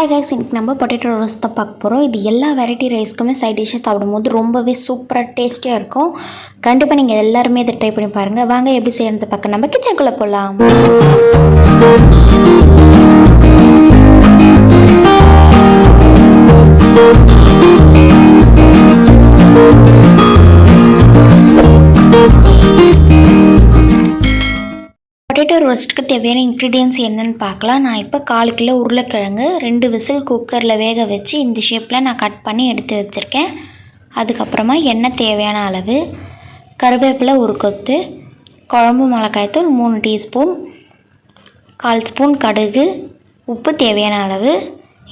Hi guys, இன்றைக்கி நம்ம potato roast தான் பார்க்க போகிறோம். இது எல்லா வெரைட்டி ரைஸ்க்குமே சைட் டிஷ்ஷாக சாப்பிடும்போது ரொம்பவே சூப்பராக டேஸ்டியாக இருக்கும். கண்டிப்பாக நீங்கள் எல்லாருமே இதை ட்ரை பண்ணி பாருங்கள். வாங்க எப்படி செய்யறது பார்க்க நம்ம கிச்சனுக்குள்ளே போகலாம். பொட்டேட்டோ ரோஸ்ட்டுக்கு தேவையான இன்க்ரீடியன்ஸ் என்னென்னு பார்க்கலாம். நான் இப்போ 1/4 கிலோ உருளைக்கிழங்கு 2 விசில் குக்கரில் வேக வச்சு இந்த ஷேப்பில் நான் கட் பண்ணி எடுத்து வச்சுருக்கேன். அதுக்கப்புறமா எண்ணெய் தேவையான அளவு, கருவேப்பிலை ஒரு கொத்து, குழம்பு மிளகாய்த்தூள் 3 டீஸ்பூன், 1/4 ஸ்பூன் கடுகு, உப்பு தேவையான அளவு.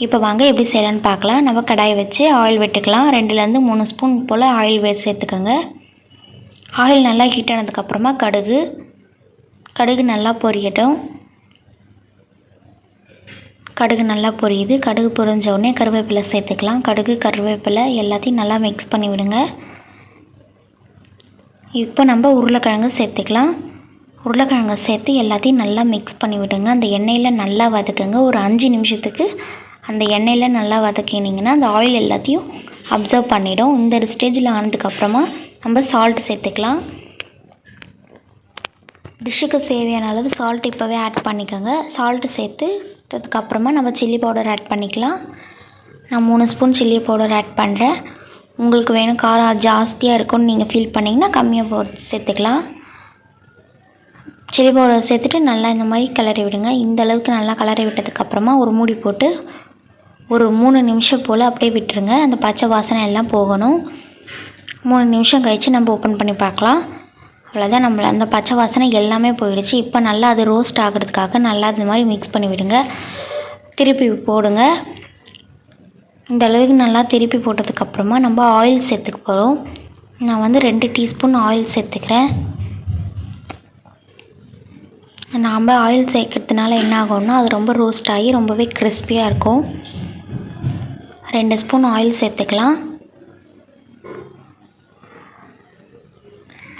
இப்போ வாங்க எப்படி செய்யலான்னு பார்க்கலாம். நம்ம கடாயை வச்சு ஆயில் விட்டுக்கலாம். 2லேருந்து 3 ஸ்பூன் போல் ஆயில் சேர்த்துக்கோங்க. ஆயில் நல்லா ஹீட் ஆனதுக்கப்புறமா கடுகு நல்லா பொரியட்டும். கடுகு நல்லா பொரியுது. கடுகு பொரிஞ்ச உடனே கருவேப்பிலை சேர்த்துக்கலாம். கருவேப்பிலை எல்லாத்தையும் நல்லா மிக்ஸ் பண்ணி விடுங்க. இப்போ நம்ம உருளைக்கிழங்கு சேர்த்துக்கலாம். உருளைக்கிழங்கு சேர்த்து எல்லாத்தையும் நல்லா மிக்ஸ் பண்ணி விடுங்க. அந்த எண்ணெயில் நல்லா வதக்குங்க. ஒரு 5 நிமிஷத்துக்கு அந்த எண்ணெயில் நல்லா வதக்கினீங்கன்னா அந்த ஆயில் எல்லாத்தையும் அப்சர்வ் பண்ணிவிடும். இந்த ஸ்டேஜில் ஆனதுக்கப்புறமா நம்ம சால்ட் சேர்த்துக்கலாம். டிஷ்ஷுக்கு தேவையான அளவு சால்ட் இப்போவே ஆட் பண்ணிக்கோங்க. சால்ட்டு சேர்த்துட்டதுக்கப்புறமா நம்ம சில்லி பவுடர் ஆட் பண்ணிக்கலாம். நான் 3 ஸ்பூன் சில்லி பவுடர் ஆட் பண்ணுறேன். உங்களுக்கு வேணும் காரம் ஜாஸ்தியாக இருக்கும்னு நீங்கள் ஃபீல் பண்ணிங்கன்னா கம்மியாக சேர்த்துக்கலாம். சில்லி பவுடர் சேர்த்துட்டு நல்லா இந்த மாதிரி கிளறி விடுங்க. இந்த அளவுக்கு நல்லா கிளறி விட்டதுக்கப்புறமா ஒரு மூடி போட்டு ஒரு 3 நிமிஷம் போல் அப்படியே விட்டுருங்க. அந்த பச்சை வாசனை எல்லாம் போகணும். 3 நிமிஷம் கழித்து நம்ம ஓப்பன் பண்ணி பார்க்கலாம். அவ்வளோதான், நம்மள அந்த பச்சை வாசனை எல்லாமே போயிடுச்சு. இப்போ நல்லா அது ரோஸ்ட் ஆகிறதுக்காக நல்லா இந்த மாதிரி மிக்ஸ் பண்ணி விடுங்க. திருப்பி போடுங்க. இந்த அளவுக்கு நல்லா திருப்பி போட்டதுக்கப்புறமா நம்ம ஆயில் சேர்த்துக்க போகிறோம். நான் 2 டீஸ்பூன் ஆயில் சேர்த்துக்கிறேன். நாம் ஆயில் சேர்க்கறதுனால என்ன ஆகும்னா அது ரொம்ப ரோஸ்ட் ஆகி ரொம்பவே கிறிஸ்பியாக இருக்கும். 2 ஸ்பூன் ஆயில் சேர்த்துக்கலாம்.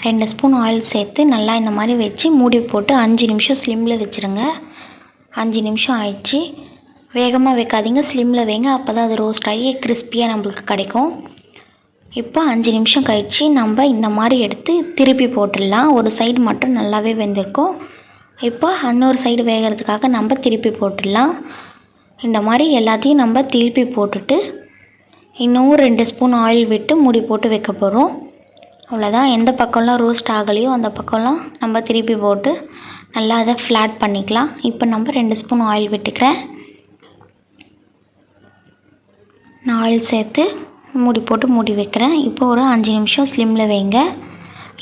2 ஸ்பூன் ஆயில் சேர்த்து நல்லா இந்த மாதிரி வச்சு மூடி போட்டு 5 நிமிஷம் ஸ்லிம்மில் வச்சுருங்க. 5 நிமிஷம் ஆயிடுச்சு. வேகமாக வைக்காதீங்க, ஸ்லிம்மில் வைங்க. அப்போ தான் அது ரோஸ்ட் ஆகி கிறிஸ்பியாக நம்மளுக்கு கிடைக்கும். இப்போ 5 நிமிஷம் கழித்து நம்ம இந்த மாதிரி எடுத்து திருப்பி போட்டுடலாம். ஒரு சைடு மட்டும் நல்லாவே வெந்திருக்கும். இப்போ இன்னொரு சைடு வேகிறதுக்காக நம்ம திருப்பி போட்டுடலாம். இந்த மாதிரி எல்லாத்தையும் நம்ம திருப்பி போட்டுட்டு இன்னும் 2 ஸ்பூன் ஆயில் விட்டு மூடி போட்டு வைக்க போகிறோம். அவ்வளோதான். எந்த பக்கம்லாம் ரோஸ்ட் ஆகலையோ அந்த பக்கம்லாம் நம்ம திருப்பி போட்டு நல்லா அதை ஃப்ளாட் பண்ணிக்கலாம். இப்போ நம்ம 2 ஸ்பூன் ஆயில் விட்டுக்கிறேன். நான் ஆயில் சேர்த்து மூடி போட்டு மூடி வைக்கிறேன். இப்போ ஒரு 5 நிமிஷம் ஸ்லிம்மில் வைங்க.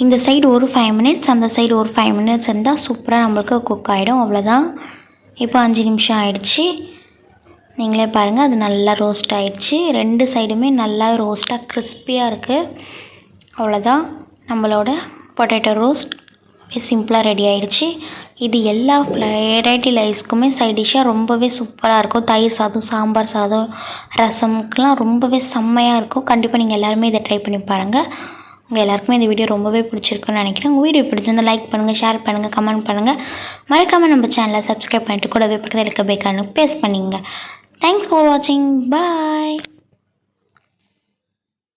இந்த சைடு ஒரு 5 மினிட்ஸ், அந்த சைடு ஒரு 5 மினிட்ஸ் இருந்தால் சூப்பராக நம்மளுக்கு குக் ஆகிடும். அவ்வளோதான். இப்போ 5 நிமிஷம் ஆயிடுச்சு. நீங்களே பாருங்கள், அது நல்லா ரோஸ்ட் ஆகிடுச்சு. 2 சைடுமே நல்லா ரோஸ்ட்டாக கிறிஸ்பியாக இருக்குது. அவ்வளோதான், நம்மளோட பொட்டேட்டோ ரோஸ்ட் சிம்பிளாக ரெடி ஆகிடுச்சு. இது எல்லா வெரைட்டி ரைஸ்க்குமே சைட் டிஷ்ஷாக ரொம்பவே சூப்பராக இருக்கும். தயிர் சாதம், சாம்பார் சாதம், ரசம்க்கெலாம் ரொம்பவே செம்மையாக இருக்கும். கண்டிப்பாக நீங்கள் எல்லாருமே இதை ட்ரை பண்ணி பாருங்கள். உங்கள் எல்லாருக்குமே இந்த வீடியோ ரொம்பவே பிடிச்சிருக்குன்னு நினைக்கிறேன். உங்கள் வீடியோ பிடிச்சிருந்தா லைக் பண்ணுங்கள், ஷேர் பண்ணுங்கள், கமெண்ட் பண்ணுங்கள். மறக்காமல் நம்ம சேனலை சப்ஸ்கிரைப் பண்ணிட்டு கூடவே பக்கத்தில் இருக்க பெல் ஐகானை ப்ரெஸ் பண்ணிங்க. தேங்க்ஸ் ஃபார் வாட்சிங். பாய்.